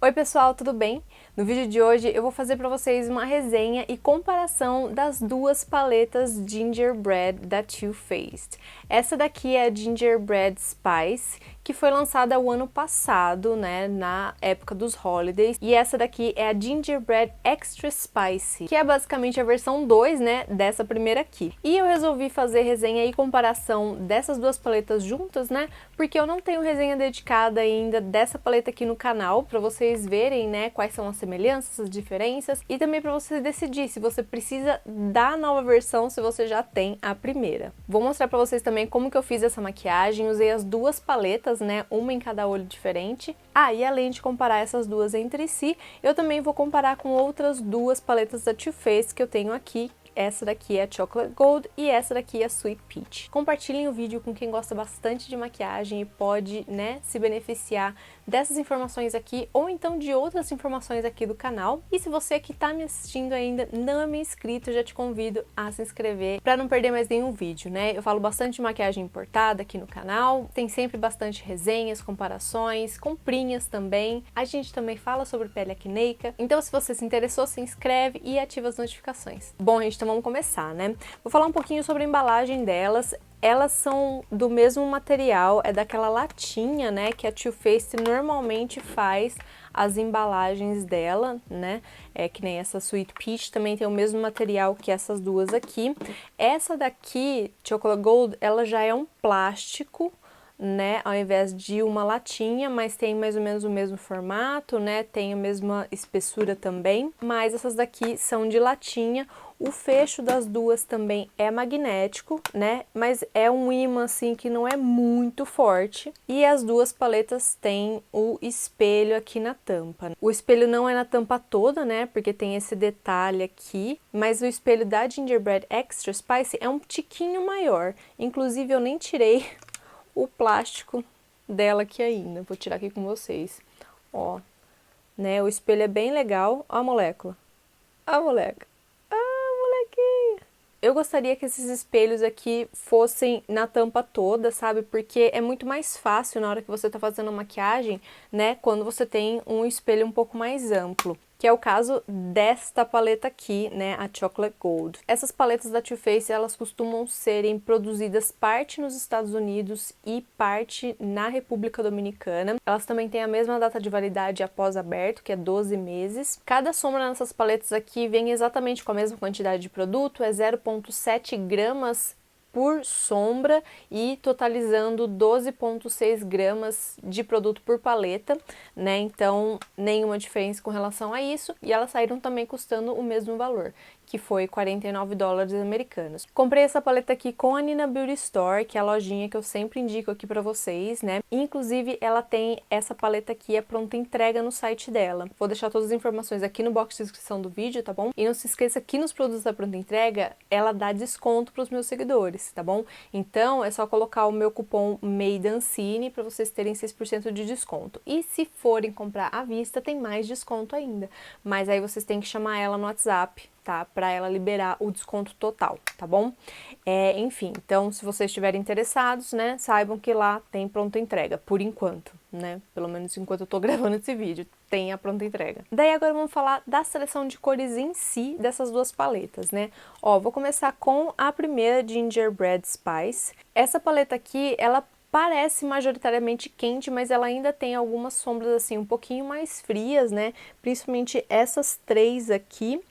Oi pessoal, tudo bem? No vídeo de hoje eu vou fazer para vocês uma resenha e comparação das duas paletas Gingerbread da Too Faced. Essa daqui é a Gingerbread Spice, que foi lançada o ano passado, né, na época dos holidays, e essa daqui é a Gingerbread Extra Spicy, que é basicamente a versão 2, né, dessa primeira aqui. E eu resolvi fazer resenha e comparação dessas duas paletas juntas, né, porque eu não tenho resenha dedicada ainda dessa paleta aqui no canal, para vocês verem, né, quais são as semelhanças, as diferenças, e também para você decidir se você precisa da nova versão, se você já tem a primeira. Vou mostrar para vocês também como que eu fiz essa maquiagem, usei as duas paletas, né, uma em cada olho diferente. E além de comparar essas duas entre si, eu também vou comparar com outras duas paletas da Too Faced que eu tenho aqui. Essa daqui é a Chocolate Gold e essa daqui é a Sweet Peach. Compartilhem o vídeo com quem gosta bastante de maquiagem e pode, né, se beneficiar dessas informações aqui ou então de outras informações aqui do canal. E se você que está me assistindo ainda não é inscrito, eu já te convido a se inscrever para não perder mais nenhum vídeo, né? Eu falo bastante de maquiagem importada aqui no canal, tem sempre bastante resenhas, comparações, comprinhas também. A gente também fala sobre pele acneica. Então se você se interessou, se inscreve e ativa as notificações. Bom, gente, então vamos começar, né? Vou falar um pouquinho sobre a embalagem delas. Elas são do mesmo material, é daquela latinha, né, que a Too Faced normalmente faz as embalagens dela, né, que nem essa Sweet Peach também tem o mesmo material que essas duas aqui. Essa daqui, Chocolate Gold, ela já é um plástico, né, ao invés de uma latinha, mas tem mais ou menos o mesmo formato, né, tem a mesma espessura também, mas essas daqui são de latinha. O fecho das duas também é magnético, né, mas é um ímã assim que não é muito forte. E as duas paletas têm o espelho aqui na tampa. O espelho não é na tampa toda, né, porque tem esse detalhe aqui, mas o espelho da Gingerbread Extra Spicy é um tiquinho maior. Inclusive eu nem tirei o plástico dela aqui ainda. Vou tirar aqui com vocês. Ó, né? O espelho é bem legal. Ó a molécula. Ó a moleca. Molequinha. Eu gostaria que esses espelhos aqui fossem na tampa toda, sabe? Porque é muito mais fácil na hora que você tá fazendo maquiagem, né? Quando você tem um espelho um pouco mais amplo. Que é o caso desta paleta aqui, né, a Chocolate Gold. Essas paletas da Too Faced, elas costumam serem produzidas parte nos Estados Unidos e parte na República Dominicana. Elas também têm a mesma data de validade após aberto, que é 12 meses. Cada sombra nessas paletas aqui vem exatamente com a mesma quantidade de produto, é 0,7 gramas por sombra e totalizando 12,6 gramas de produto por paleta, né? Então, nenhuma diferença com relação a isso. E elas saíram também custando o mesmo valor, que foi 49 dólares americanos. Comprei essa paleta aqui com a Nina Beauty Store, que é a lojinha que eu sempre indico aqui pra vocês, né? Inclusive, ela tem essa paleta aqui, a pronta entrega no site dela. Vou deixar todas as informações aqui no box de descrição do vídeo, tá bom? E não se esqueça que nos produtos da pronta entrega, ela dá desconto pros meus seguidores, tá bom? Então, é só colocar o meu cupom MADEANCINE para vocês terem 6% de desconto. E se forem comprar à vista, tem mais desconto ainda. Mas aí vocês têm que chamar ela no WhatsApp, tá? Para ela liberar o desconto total, tá bom? Enfim, então se vocês estiverem interessados, né, saibam que lá tem pronta entrega, por enquanto, né? Pelo menos enquanto eu tô gravando esse vídeo, tem a pronta entrega. Daí agora vamos falar da seleção de cores em si dessas duas paletas, né? Ó, vou começar com a primeira Gingerbread Spice. Essa paleta aqui, ela parece majoritariamente quente, mas ela ainda tem algumas sombras assim um pouquinho mais frias, né? Principalmente essas três aqui.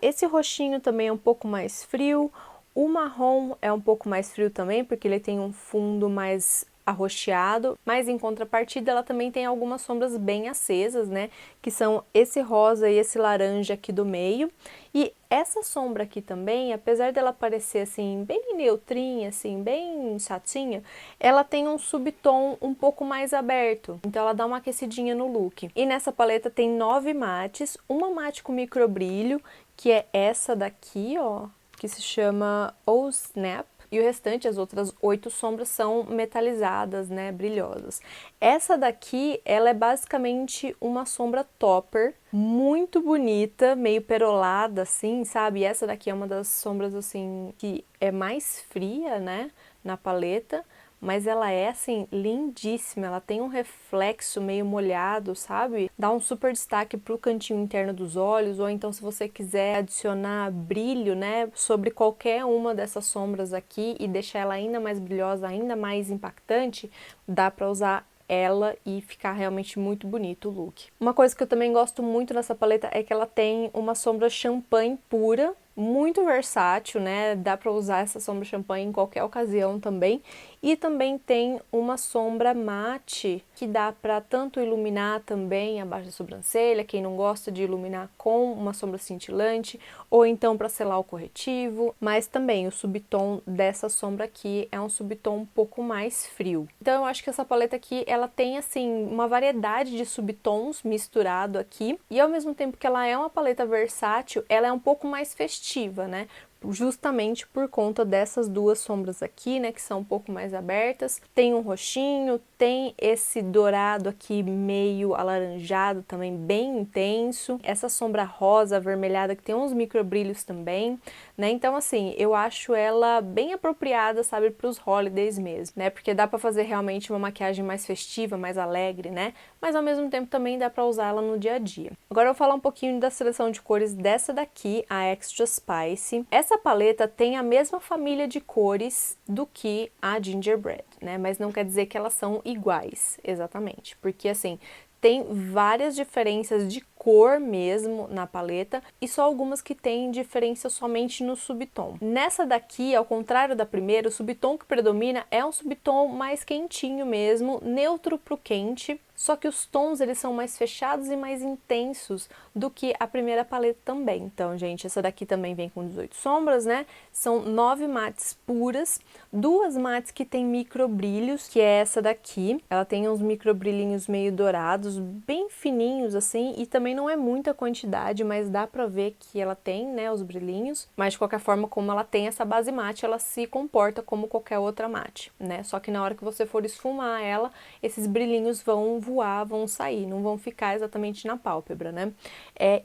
Esse roxinho também é um pouco mais frio. O marrom é um pouco mais frio também, porque ele tem um fundo mais arroxeado, mas em contrapartida ela também tem algumas sombras bem acesas, né, que são esse rosa e esse laranja aqui do meio. E essa sombra aqui também, apesar dela parecer assim bem neutrinha, assim bem chatinha, ela tem um subtom um pouco mais aberto, então ela dá uma aquecidinha no look. E nessa paleta tem 9 mates, uma mate com microbrilho, que é essa daqui, ó, que se chama Oh Snap. E o restante, as outras 8 sombras, são metalizadas, né, brilhosas. Essa daqui, ela é basicamente uma sombra topper, muito bonita, meio perolada, assim, sabe? E essa daqui é uma das sombras, assim, que é mais fria, né, na paleta, mas ela é assim lindíssima, ela tem um reflexo meio molhado, sabe? Dá um super destaque pro cantinho interno dos olhos, ou então se você quiser adicionar brilho, né, sobre qualquer uma dessas sombras aqui e deixar ela ainda mais brilhosa, ainda mais impactante, dá pra usar ela e ficar realmente muito bonito o look. Uma coisa que eu também gosto muito nessa paleta é que ela tem uma sombra champanhe pura, muito versátil, né? Dá pra usar essa sombra champanhe em qualquer ocasião também. E também tem uma sombra mate que dá pra tanto iluminar também abaixo da sobrancelha, quem não gosta de iluminar com uma sombra cintilante, ou então pra selar o corretivo, mas também o subtom dessa sombra aqui é um subtom um pouco mais frio. Então eu acho que essa paleta aqui, ela tem assim uma variedade de subtons misturado aqui, e ao mesmo tempo que ela é uma paleta versátil, ela é um pouco mais festiva, né? Justamente por conta dessas duas sombras aqui, né, que são um pouco mais abertas. Tem um roxinho, tem esse dourado aqui meio alaranjado também, bem intenso. Essa sombra rosa avermelhada que tem uns microbrilhos também, né? Então assim, eu acho ela bem apropriada, sabe, para os holidays mesmo, né? Porque dá para fazer realmente uma maquiagem mais festiva, mais alegre, né? Mas ao mesmo tempo também dá para usar ela no dia a dia. Agora eu vou falar um pouquinho da seleção de cores dessa daqui, a Extra Spice. Essa paleta tem a mesma família de cores do que a Gingerbread, né? Mas não quer dizer que elas são iguais, exatamente. Porque assim, tem várias diferenças de cor mesmo na paleta e só algumas que têm diferença somente no subtom. Nessa daqui, ao contrário da primeira, o subtom que predomina é um subtom mais quentinho mesmo, neutro pro quente, só que os tons eles são mais fechados e mais intensos do que a primeira paleta também. Então, gente, essa daqui também vem com 18 sombras, né? São 9 mates puras, 2 mates que tem microbrilhos, que é essa daqui. Ela tem uns microbrilhinhos meio dourados, bem fininhos assim, e também não é muita quantidade, mas dá pra ver que ela tem, né, os brilhinhos. Mas de qualquer forma, como ela tem essa base mate, ela se comporta como qualquer outra mate, né? Só que na hora que você for esfumar ela, esses brilhinhos vão voar, vão sair, não vão ficar exatamente na pálpebra, né?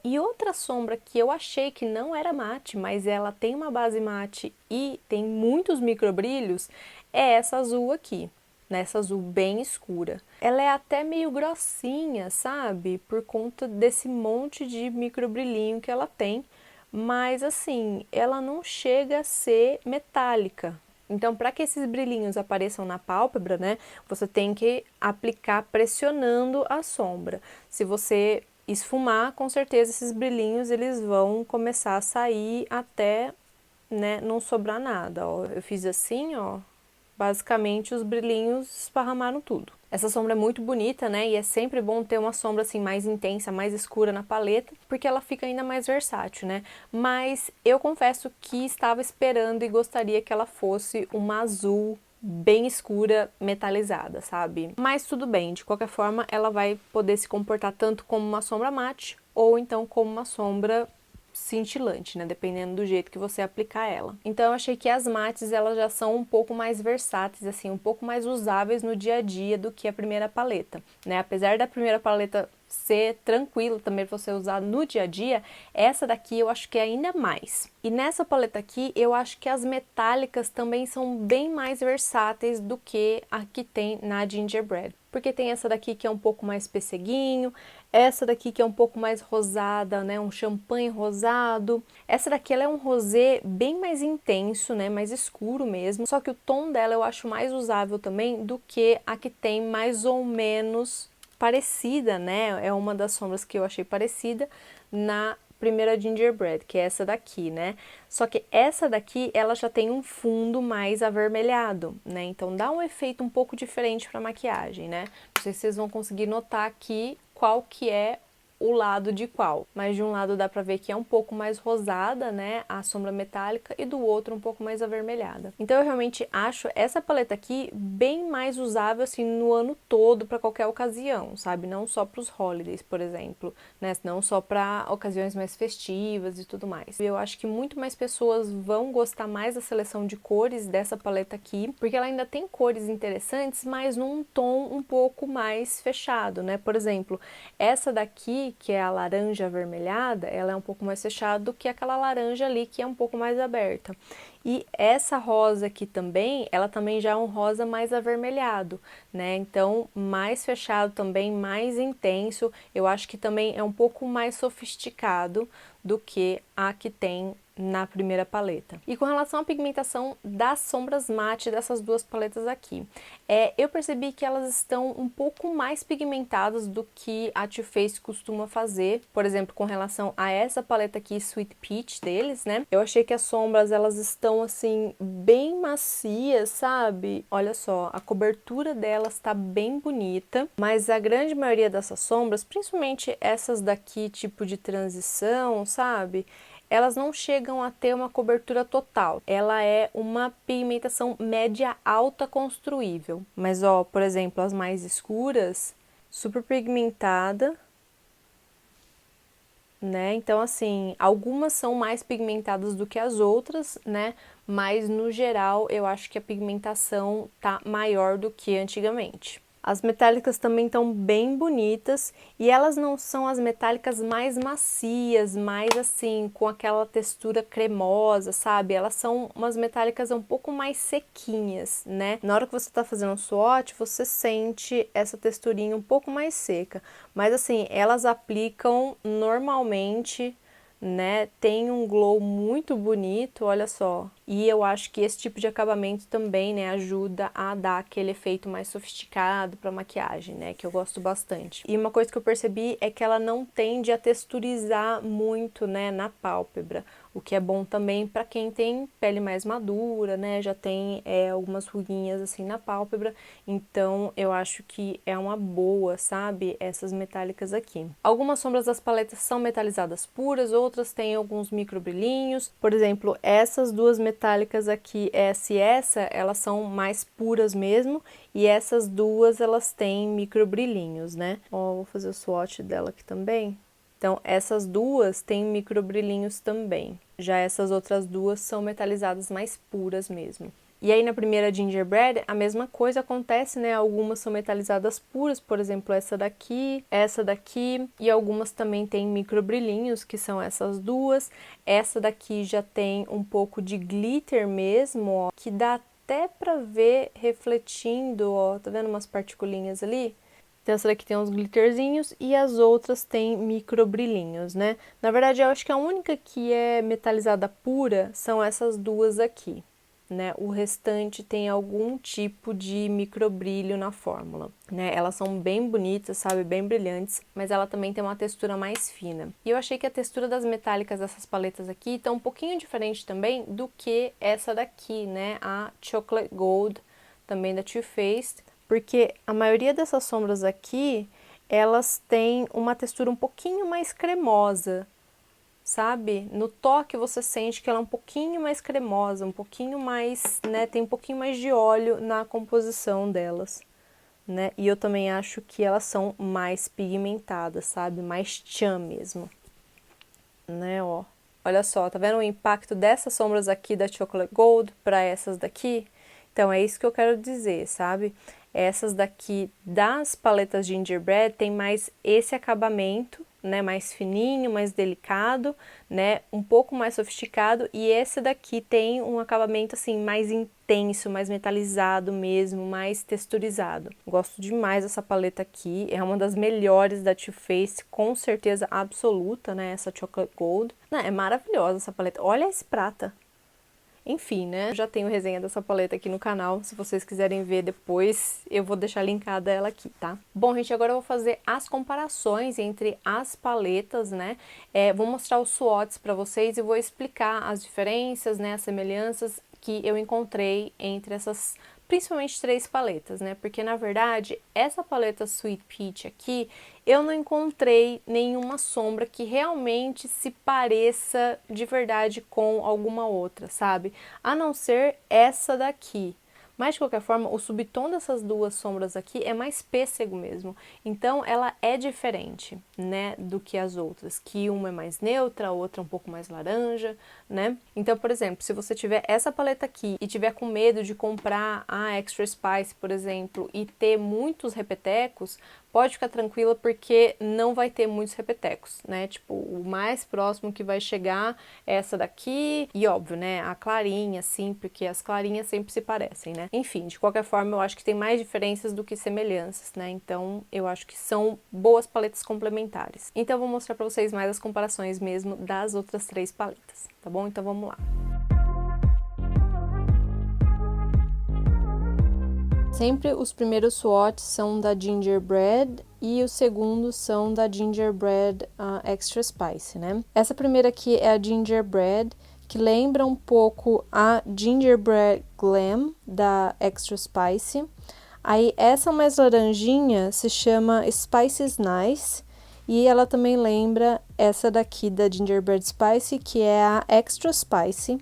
E outra sombra que eu achei que não era mate, mas ela tem uma base mate e tem muitos microbrilhos, é essa azul aqui, nessa azul bem escura. Ela é até meio grossinha, sabe? Por conta desse monte de microbrilhinho que ela tem, mas assim, ela não chega a ser metálica. Então, para que esses brilhinhos apareçam na pálpebra, né, você tem que aplicar pressionando a sombra. Se você esfumar, com certeza esses brilhinhos eles vão começar a sair até, né, não sobrar nada, ó. Eu fiz assim, ó, basicamente os brilhinhos esparramaram tudo. Essa sombra é muito bonita, né, e é sempre bom ter uma sombra assim mais intensa, mais escura na paleta, porque ela fica ainda mais versátil, né, mas eu confesso que estava esperando e gostaria que ela fosse uma azul bem escura, metalizada, sabe? Mas tudo bem, de qualquer forma ela vai poder se comportar tanto como uma sombra mate, ou então como uma sombra cintilante, né, dependendo do jeito que você aplicar ela. Então eu achei que as mates elas já são um pouco mais versáteis, assim, um pouco mais usáveis no dia a dia do que a primeira paleta, né? Apesar da primeira paleta ser tranquila também pra você usar no dia a dia, essa daqui eu acho que é ainda mais. E nessa paleta aqui, eu acho que as metálicas também são bem mais versáteis do que a que tem na Gingerbread. Porque tem essa daqui que é um pouco mais pesseguinho, essa daqui que é um pouco mais rosada, né, um champanhe rosado. Essa daqui ela é um rosé bem mais intenso, né, mais escuro mesmo, só que o tom dela eu acho mais usável também do que a que tem mais ou menos parecida, né, é uma das sombras que eu achei parecida na primeira Gingerbread, que é essa daqui, né? Só que essa daqui, ela já tem um fundo mais avermelhado, né? Então dá um efeito um pouco diferente para maquiagem, né? Não sei se vocês vão conseguir notar aqui qual que é o lado de qual, mas de um lado dá pra ver que é um pouco mais rosada, né, a sombra metálica, e do outro um pouco mais avermelhada. Então eu realmente acho essa paleta aqui bem mais usável, assim, no ano todo, pra qualquer ocasião, sabe, não só pros holidays, por exemplo, né, não só pra ocasiões mais festivas e tudo mais. Eu acho que muito mais pessoas vão gostar mais da seleção de cores dessa paleta aqui, porque ela ainda tem cores interessantes, mas num tom um pouco mais fechado, né, por exemplo, essa daqui, que é a laranja avermelhada, ela é um pouco mais fechada do que aquela laranja ali, que é um pouco mais aberta. E essa rosa aqui também, ela também já é um rosa mais avermelhado, né? Então, mais fechado também, mais intenso. Eu acho que também é um pouco mais sofisticado do que a que tem na primeira paleta. E com relação à pigmentação das sombras mate dessas duas paletas aqui, eu percebi que elas estão um pouco mais pigmentadas do que a Too Faced costuma fazer. Por exemplo, com relação a essa paleta aqui, Sweet Peach deles, né? Eu achei que as sombras, elas estão assim, bem macias, sabe? Olha só, a cobertura delas tá bem bonita, mas a grande maioria dessas sombras, principalmente essas daqui, tipo de transição, sabe? Elas não chegam a ter uma cobertura total. Ela é uma pigmentação média alta construível. Mas ó, por exemplo, as mais escuras, super pigmentada, né? Então assim, algumas são mais pigmentadas do que as outras, né? Mas no geral, eu acho que a pigmentação tá maior do que antigamente. As metálicas também estão bem bonitas e elas não são as metálicas mais macias, mais assim, com aquela textura cremosa, sabe? Elas são umas metálicas um pouco mais sequinhas, né? Na hora que você tá fazendo um swatch, você sente essa texturinha um pouco mais seca. Mas assim, elas aplicam normalmente, né? Tem um glow muito bonito, olha só. E eu acho que esse tipo de acabamento também, né, ajuda a dar aquele efeito mais sofisticado para maquiagem, né, que eu gosto bastante. E uma coisa que eu percebi é que ela não tende a texturizar muito, né, na pálpebra, o que é bom também para quem tem pele mais madura, né, já tem algumas ruguinhas assim na pálpebra, então eu acho que é uma boa, sabe, essas metálicas aqui. Algumas sombras das paletas são metalizadas puras, outras têm alguns micro brilhinhos, por exemplo, essas duas metálicas aqui, essa e essa, elas são mais puras mesmo, e essas duas, elas têm micro brilhinhos, né? Ó, vou fazer o swatch dela aqui também. Então, essas duas têm micro brilhinhos também. Já essas outras duas são metalizadas mais puras mesmo. E aí na primeira Gingerbread, a mesma coisa acontece, né? Algumas são metalizadas puras, por exemplo, essa daqui, e algumas também têm micro brilhinhos, que são essas duas. Essa daqui já tem um pouco de glitter mesmo, ó, que dá até pra ver refletindo, ó, tá vendo umas particulinhas ali? Então essa daqui tem uns glitterzinhos e as outras têm micro brilhinhos, né? Na verdade, eu acho que a única que é metalizada pura são essas duas aqui, né? O restante tem algum tipo de microbrilho na fórmula, né? Elas são bem bonitas, sabe? Bem brilhantes, mas ela também tem uma textura mais fina. E eu achei que a textura das metálicas dessas paletas aqui tá um pouquinho diferente também do que essa daqui, né? A Chocolate Gold, também da Too Faced, porque a maioria dessas sombras aqui, elas têm uma textura um pouquinho mais cremosa, sabe? No toque você sente que ela é um pouquinho mais cremosa, um pouquinho mais, né, tem um pouquinho mais de óleo na composição delas, né? E eu também acho que elas são mais pigmentadas, sabe? Mais tchan mesmo, né, ó. Olha só, tá vendo o impacto dessas sombras aqui da Chocolate Gold para essas daqui? Então, é isso que eu quero dizer, sabe? Essas daqui das paletas Gingerbread tem mais esse acabamento, né, mais fininho, mais delicado, né, um pouco mais sofisticado, e esse daqui tem um acabamento assim mais intenso, mais metalizado mesmo, mais texturizado. Gosto demais dessa paleta aqui, é uma das melhores da Too Faced, com certeza absoluta, né, essa Chocolate Gold. Não, é maravilhosa essa paleta. Olha esse prata. Enfim, né? Eu já tenho resenha dessa paleta aqui no canal. Se vocês quiserem ver depois, eu vou deixar linkada ela aqui, tá? Bom, gente, agora eu vou fazer as comparações entre as paletas, né? Vou mostrar os swatches pra vocês e vou explicar as diferenças, né? As semelhanças que eu encontrei entre essas, principalmente três paletas, né? Porque, na verdade, essa paleta Sweet Peach aqui, eu não encontrei nenhuma sombra que realmente se pareça de verdade com alguma outra, sabe? A não ser essa daqui. Mas, de qualquer forma, o subtom dessas duas sombras aqui é mais pêssego mesmo. Então, ela é diferente, né, do que as outras. Que uma é mais neutra, a outra é um pouco mais laranja, né? Então, por exemplo, se você tiver essa paleta aqui e tiver com medo de comprar a Extra Spice, por exemplo, e ter muitos repetecos, pode ficar tranquila porque não vai ter muitos repetecos, né? Tipo, o mais próximo que vai chegar é essa daqui, e óbvio, né, a clarinha, assim, porque as clarinhas sempre se parecem, né? Enfim, de qualquer forma, eu acho que tem mais diferenças do que semelhanças, né? Então, eu acho que são boas paletas complementares. Então, eu vou mostrar pra vocês mais as comparações mesmo das outras 3 paletas, tá bom? Então, vamos lá. Sempre os primeiros swatches são da Gingerbread e os segundos são da Gingerbread Extra Spicy, né? Essa primeira aqui é a Gingerbread, que lembra um pouco a Gingerbread Glam da Extra Spicy. Aí essa mais laranjinha se chama Spices Nice e ela também lembra essa daqui da Gingerbread Spicy, que é a Extra Spicy.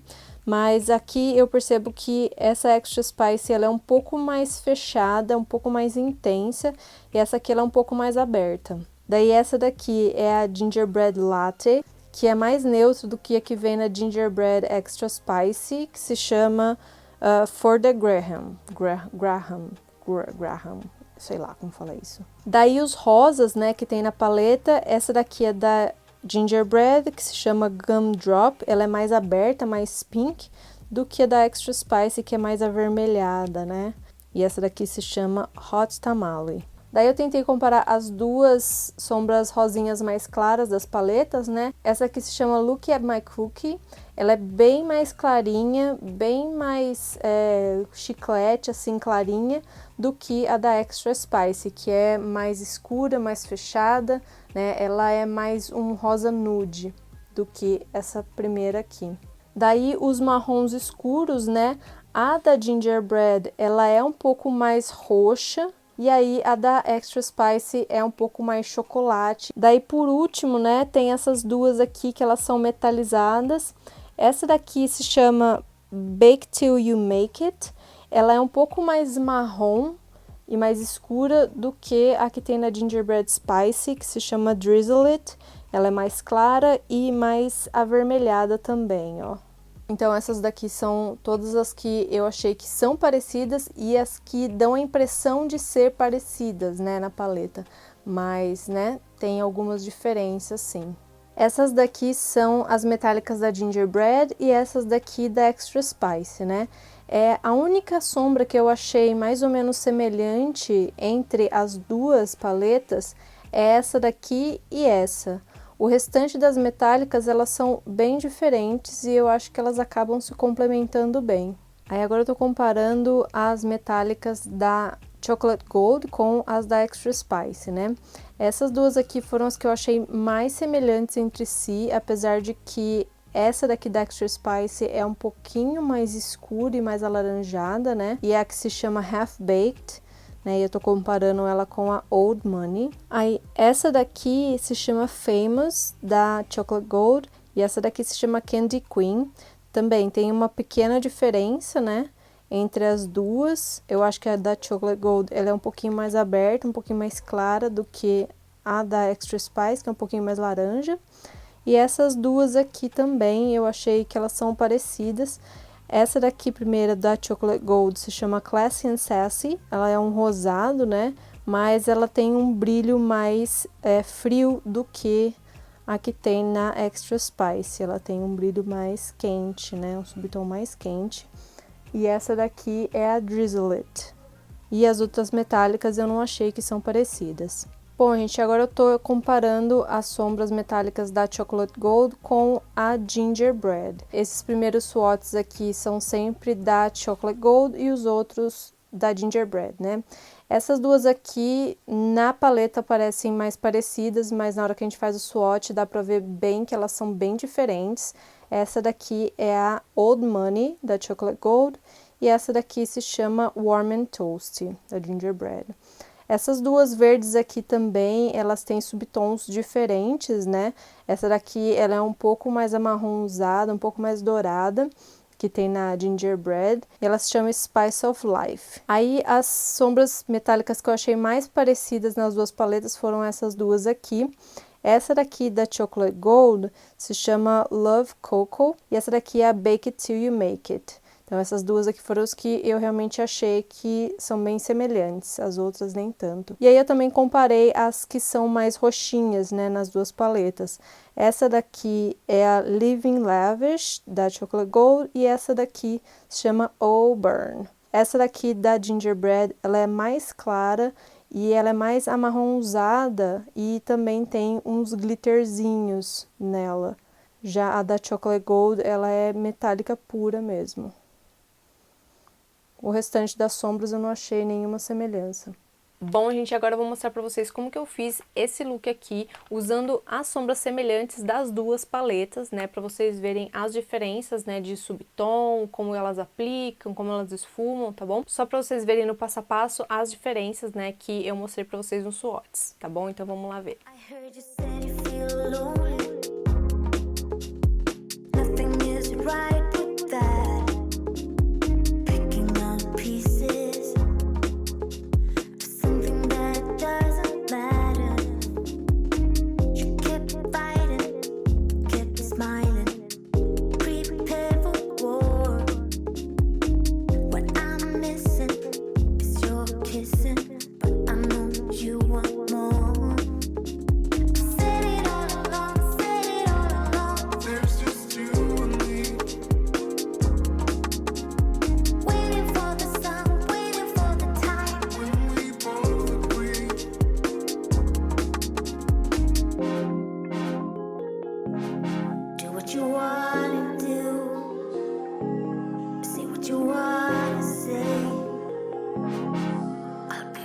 Mas aqui eu percebo que essa Extra Spicy ela é um pouco mais fechada, um pouco mais intensa, e essa aqui ela é um pouco mais aberta. Daí essa daqui é a Gingerbread Latte, que é mais neutro do que a que vem na Gingerbread Extra Spicy, que se chama For the Graham, sei lá como fala isso. Daí os rosas, né, que tem na paleta, essa daqui é da Gingerbread, que se chama Gumdrop, ela é mais aberta, mais pink, do que a da Extra Spicy, que é mais avermelhada, né? E essa daqui se chama Hot Tamale. Daí eu tentei comparar as duas sombras rosinhas mais claras das paletas, né? Essa aqui se chama Look at My Cookie, ela é bem mais clarinha, bem mais chiclete, assim, clarinha, do que a da Extra Spicy, que é mais escura, mais fechada, né? Ela é mais um rosa nude do que essa primeira aqui. Daí os marrons escuros, né? A da Gingerbread, ela é um pouco mais roxa, e aí a da Extra Spicy é um pouco mais chocolate. Daí por último, né, tem essas duas aqui que elas são metalizadas. Essa daqui se chama Bake Till You Make It. Ela é um pouco mais marrom e mais escura do que a que tem na Gingerbread Spicy, que se chama Drizzle It. Ela é mais clara e mais avermelhada também, ó. Então essas daqui são todas as que eu achei que são parecidas e as que dão a impressão de ser parecidas, né, na paleta. Mas, né, tem algumas diferenças, sim. Essas daqui são as metálicas da Gingerbread e essas daqui da Extra Spicy, né? A única sombra que eu achei mais ou menos semelhante entre as duas paletas é essa daqui e essa. O restante das metálicas, elas são bem diferentes e eu acho que elas acabam se complementando bem. Aí agora eu tô comparando as metálicas da Chocolate Gold com as da Extra Spicy, né? Essas duas aqui foram as que eu achei mais semelhantes entre si, apesar de que essa daqui da Extra Spicy é um pouquinho mais escura e mais alaranjada, né? E é a que se chama Half Baked, né? E eu tô comparando ela com a Old Money. Aí essa daqui se chama Famous, da Chocolate Gold, e essa daqui se chama Candy Queen. Também tem uma pequena diferença, né, entre as duas. Eu acho que a da Chocolate Gold ela é um pouquinho mais aberta, um pouquinho mais clara do que a da Extra Spice, que é um pouquinho mais laranja. E essas duas aqui também, eu achei que elas são parecidas. Essa daqui, primeira, da Chocolate Gold, se chama Classy and Sassy. Ela é um rosado, né, mas ela tem um brilho mais frio do que a que tem na Extra Spice. Ela tem um brilho mais quente, né, um subtom mais quente. E essa daqui é a Drizzle It. E as outras metálicas eu não achei que são parecidas. Bom, gente, agora eu tô comparando as sombras metálicas da Chocolate Gold com a Gingerbread. Esses primeiros swatches aqui são sempre da Chocolate Gold e os outros da Gingerbread, né? Essas duas aqui na paleta parecem mais parecidas, mas na hora que a gente faz o swatch dá pra ver bem que elas são bem diferentes. Essa daqui é a Old Money, da Chocolate Gold, e essa daqui se chama Warm and Toasty, da Gingerbread. Essas duas verdes aqui também, elas têm subtons diferentes, né? Essa daqui, ela é um pouco mais amarronzada, um pouco mais dourada, que tem na Gingerbread, e ela se chama Spice of Life. Aí, as sombras metálicas que eu achei mais parecidas nas duas paletas foram essas duas aqui. Essa daqui da Chocolate Gold se chama Love Cocoa, e essa daqui é a Bake It Till You Make It. Então essas duas aqui foram os que eu realmente achei que são bem semelhantes, as outras nem tanto. E aí eu também comparei as que são mais roxinhas, né, nas duas paletas. Essa daqui é a Living Lavish, da Chocolate Gold, e essa daqui se chama Auburn. Essa daqui da Gingerbread, ela é mais clara e ela é mais amarronzada e também tem uns glitterzinhos nela. Já a da Chocolate Gold, ela é metálica pura mesmo. O restante das sombras eu não achei nenhuma semelhança. Bom, gente, agora eu vou mostrar pra vocês como que eu fiz esse look aqui, usando as sombras semelhantes das duas paletas, né, pra vocês verem as diferenças, né, de subtom, como elas aplicam, como elas esfumam, tá bom? Só pra vocês verem no passo a passo as diferenças, né, que eu mostrei pra vocês nos swatches, tá bom? Então vamos lá ver.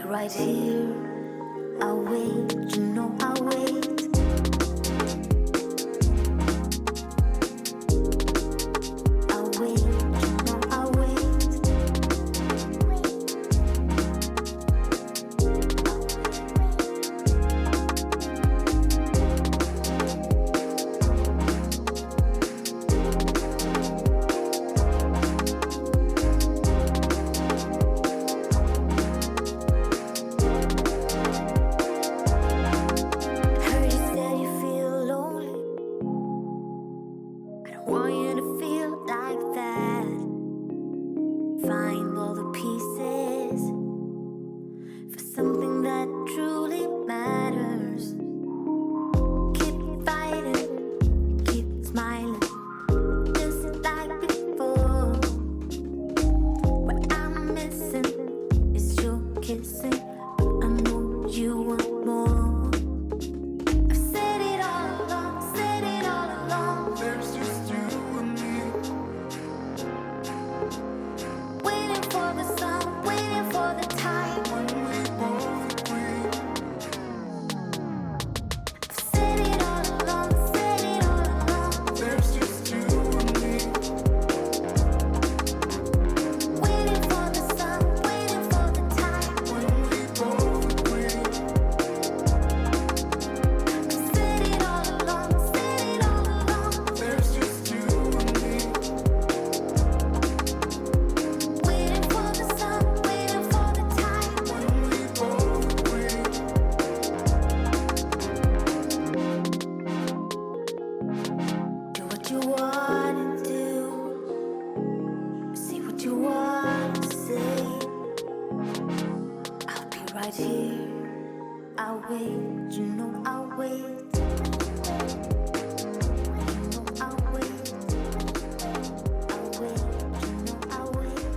Right here, I'll wait, you know I'll wait. I'll wait, you know I'll wait. Want you to feel like that. Find all the pieces for something that truly matters. Keep fighting, keep smiling, just like before. What I'm missing is your kissing. I know you want more. I've said it all along, said it all along. There's just you and me. Waiting for the sun, waiting for the time when we both agree. I've said it all along, said it all along. There's just you and me. Waiting for the sun, waiting for the time when we both agree. I've said it all along, said it all along. There's just you and me. Waiting for the sun, waiting for the time when we both agree. Do what you wanna do. Say what you wanna say. I'll be right here. I'll wait, you know I'll wait. You know I'll wait. I'll wait, you know I'll wait.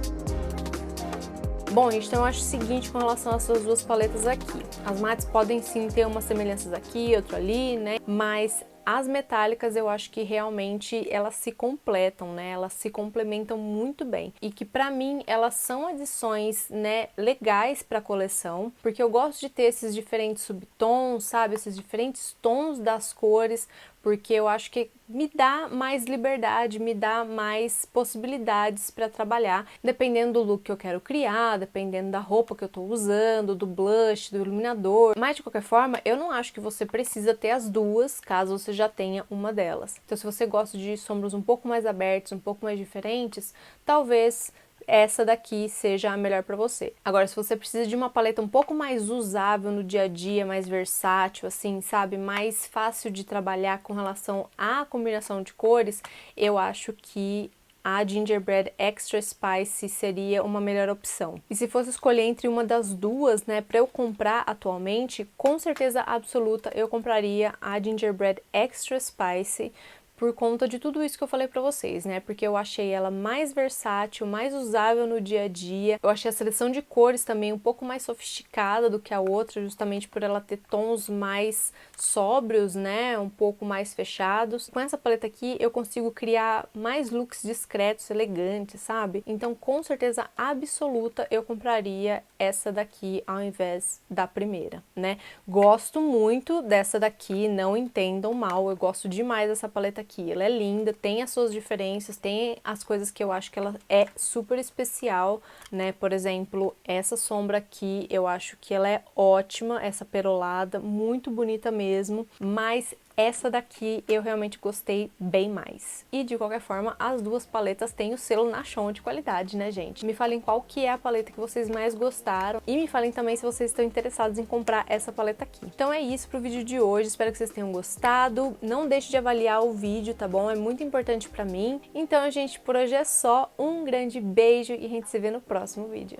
Bom, gente, então eu acho o seguinte com relação a essas duas paletas aqui. As mates podem sim ter umas semelhanças aqui, outra ali, né? Mas as metálicas eu acho que realmente elas se completam, né? Elas se complementam muito bem. E que pra mim elas são adições, né, legais pra coleção, porque eu gosto de ter esses diferentes subtons, sabe? Esses diferentes tons das cores, porque eu acho que me dá mais liberdade, me dá mais possibilidades para trabalhar, dependendo do look que eu quero criar, dependendo da roupa que eu tô usando, do blush, do iluminador. Mas de qualquer forma, eu não acho que você precisa ter as duas, caso você já tenha uma delas. Então, se você gosta de sombras um pouco mais abertas, um pouco mais diferentes, talvez essa daqui seja a melhor para você. Agora, se você precisa de uma paleta um pouco mais usável no dia a dia, mais versátil, assim, sabe? Mais fácil de trabalhar com relação à combinação de cores, eu acho que a Gingerbread Extra Spicy seria uma melhor opção. E se fosse escolher entre uma das duas, né, para eu comprar atualmente, com certeza absoluta eu compraria a Gingerbread Extra Spicy, por conta de tudo isso que eu falei pra vocês, né? Porque eu achei ela mais versátil, mais usável no dia a dia. Eu achei a seleção de cores também um pouco mais sofisticada do que a outra, justamente por ela ter tons mais sóbrios, né? Um pouco mais fechados. Com essa paleta aqui, eu consigo criar mais looks discretos, elegantes, sabe? Então, com certeza absoluta, eu compraria essa daqui ao invés da primeira, né? Gosto muito dessa daqui, não entendam mal, eu gosto demais dessa paleta aqui. Ela é linda, tem as suas diferenças, tem as coisas que eu acho que ela é super especial, né? Por exemplo, essa sombra aqui, eu acho que ela é ótima, essa perolada, muito bonita mesmo, mas essa daqui eu realmente gostei bem mais. E de qualquer forma, as duas paletas têm o selo Nashon de qualidade, né, gente? Me falem qual que é a paleta que vocês mais gostaram e me falem também se vocês estão interessados em comprar essa paleta aqui. Então é isso pro vídeo de hoje, espero que vocês tenham gostado. Não deixe de avaliar o vídeo, tá bom? É muito importante pra mim. Então, gente, por hoje é só. Um grande beijo e a gente se vê no próximo vídeo.